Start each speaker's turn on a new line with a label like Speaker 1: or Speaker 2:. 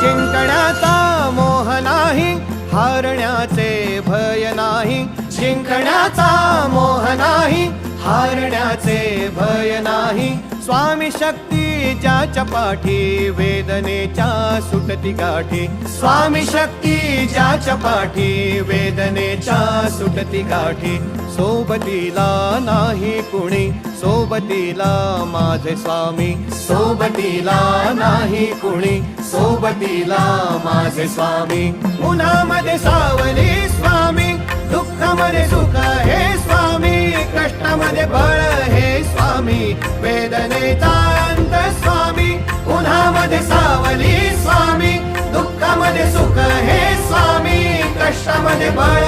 Speaker 1: जिंकण्याचा मोह नाही, हारण्याचे भय नाही. जिंकण्याचा मोह नाही, हारण्याचे भय नाही. स्वामी शक्ती ज्याच्या पाठी, वेदनेच्या सुटती गाठी. स्वामी शक्ती ज्याच्या पाठी, वेदनेच्या सुटती गाठी. सोबतीला नाही कुणी, सोबतीला माझे स्वामी. सोबतीला नाही कुणी, सोबतीला माझे स्वामी. उन्हामध्ये सावली स्वामी, दुःखामध्ये सुख हे स्वामी. कष्टामध्ये बळ हे स्वामी, वेदनेचा अंत स्वामी. उन्हामध्ये सावली स्वामी, दुःखामध्ये सुख हे स्वामी. कष्टामध्ये बळ